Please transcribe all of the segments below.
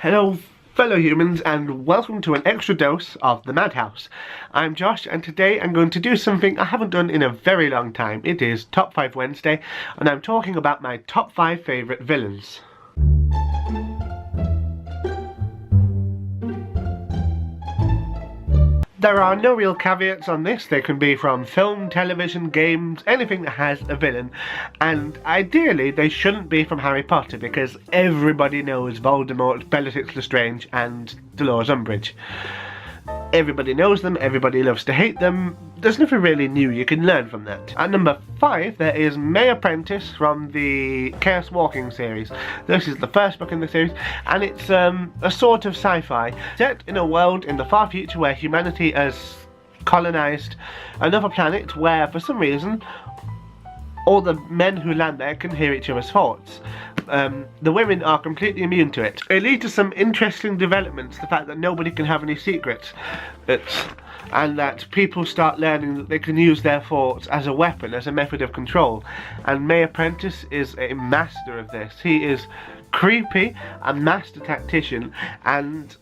Hello fellow humans and welcome to an extra dose of the Madhouse. I'm Josh and today I'm going to do something I haven't done in a very long time. It is Top 5 Wednesday and I'm talking about my top 5 favourite villains. There are no real caveats on this. They can be from film, television, games, anything that has a villain. And ideally, they shouldn't be from Harry Potter because everybody knows Voldemort, Bellatrix Lestrange, and Dolores Umbridge. Everybody knows them, everybody loves to hate them. There's nothing really new you can learn from that. At number 5, there is Apprentice from the Chaos Walking series. This is the first book in the series, and it's a sort of sci-fi set in a world in the far future where humanity has colonized another planet where, for some reason, all the men who land there can hear each other's thoughts. The women are completely immune to it. It leads to some interesting developments, the fact that nobody can have any secrets, and that people start learning that they can use their thoughts as a weapon, as a method of control. And Apprentice is a master of this. He is creepy, a master tactician, and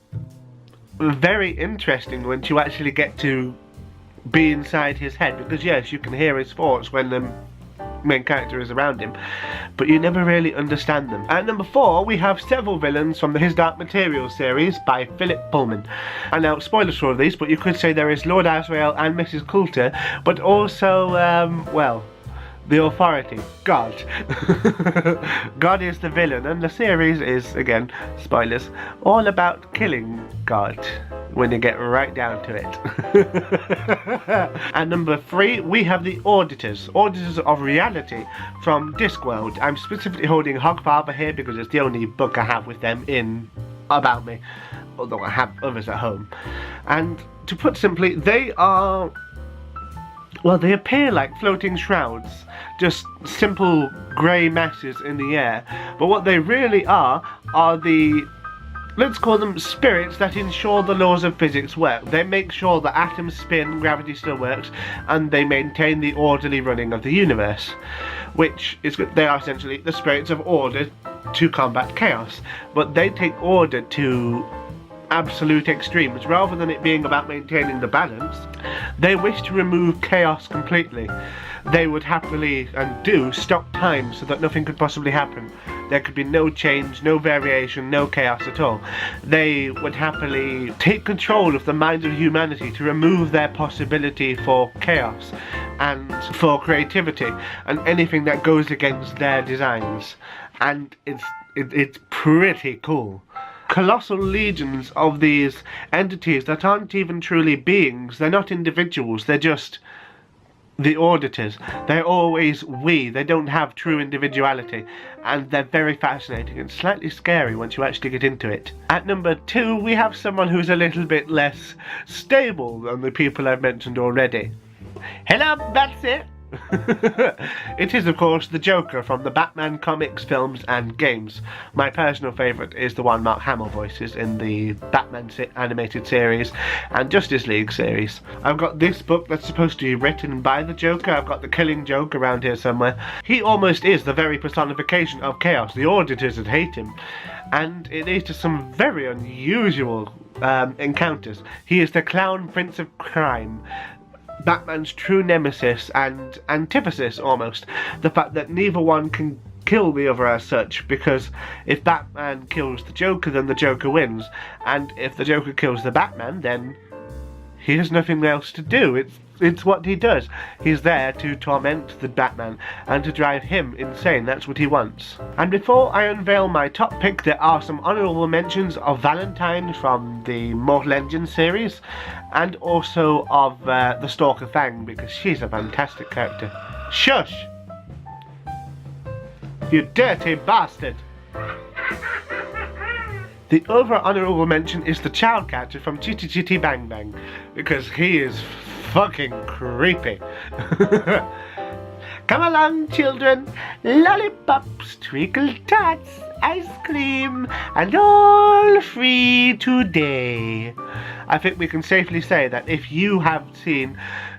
very interesting when you actually get to be inside his head, because yes, you can hear his thoughts when the main character is around him, but you never really understand them. At number 4, we have several villains from the His Dark Materials series by Philip Pullman. And now, spoilers for all of these, but you could say there is Lord Asriel and Mrs. Coulter, but also, well, the Authority, God. God is the villain, and the series is, again, spoilers, all about killing God when you get right down to it. At number 3, we have the Auditors, Auditors of Reality from Discworld. I'm specifically holding Hogfather here because it's the only book I have with them in about me, although I have others at home. And to put simply, they are, well, they appear like floating shrouds, just simple grey masses in the air, but what they really are the, let's call them spirits that ensure the laws of physics work. They make sure that atoms spin, gravity still works, and they maintain the orderly running of the universe, which is good. They are essentially the spirits of order to combat chaos, but they take order to absolute extremes. Rather than it being about maintaining the balance, they wish to remove chaos completely. They would happily, and do, stop time so that nothing could possibly happen. There could be no change, no variation, no chaos at all. They would happily take control of the minds of humanity to remove their possibility for chaos and for creativity and anything that goes against their designs. And it's pretty cool. Colossal legions of these entities that aren't even truly beings. They're not individuals, they're just the Auditors. They're always we. They don't have true individuality, and they're very fascinating and slightly scary once you actually get into it. At number 2, we have someone who's a little bit less stable than the people I've mentioned already. Hello, Betsy! It is, of course, the Joker from the Batman comics, films and games. My personal favourite is the one Mark Hamill voices in the Batman animated series and Justice League series. I've got this book that's supposed to be written by the Joker. I've got the Killing Joke around here somewhere. He almost is the very personification of chaos. The Auditors would hate him, and it leads to some very unusual encounters. He is the Clown Prince of Crime, Batman's true nemesis and antithesis almost. The fact that neither one can kill the other as such, because if Batman kills the Joker, then the Joker wins, and if the Joker kills the Batman, then he has nothing else to do. It's what he does. He's there to torment the Batman and to drive him insane. That's what he wants. And before I unveil my top pick, there are some honourable mentions of Valentine from the Mortal Engines series, and also of the Stalker Fang, because she's a fantastic character. Shush! You dirty bastard! The other honourable mention is the child character from Chitty Chitty Bang Bang, because he is fucking creepy. Come along, children, lollipops, twinkle tots, ice cream, and all free today. I think we can safely say that if you have seen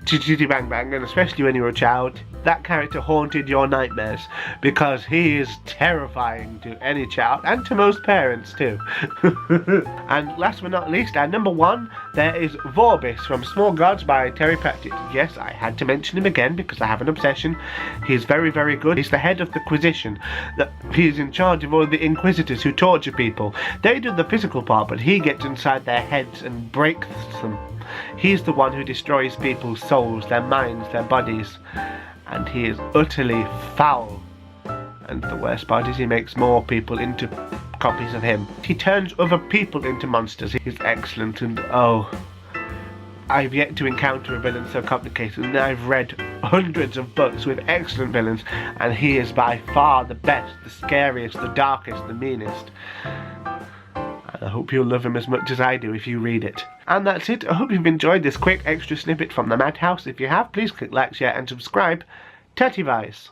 Chitty Bang Bang, and especially when you were a child, that character haunted your nightmares because he is terrifying to any child and to most parents too. And last but not least, at number 1, there is Vorbis from Small Gods by Terry Pratchett. Yes, I had to mention him again because I have an obsession. He's very, very good. He's the head of the Quisition. He's in charge of all the Inquisitors who torture people. They do the physical part, but he gets inside their heads and breaks them. He's the one who destroys people's souls, their minds, their bodies. And he is utterly foul. And the worst part is he makes more people into copies of him. He turns other people into monsters. He's excellent, and oh, I've yet to encounter a villain so complicated, and I've read hundreds of books with excellent villains, and he is by far the best, the scariest, the darkest, the meanest. And I hope you'll love him as much as I do if you read it. And that's it. I hope you've enjoyed this quick extra snippet from the Madhouse. If you have, please click like, share and subscribe. Tatty Vice.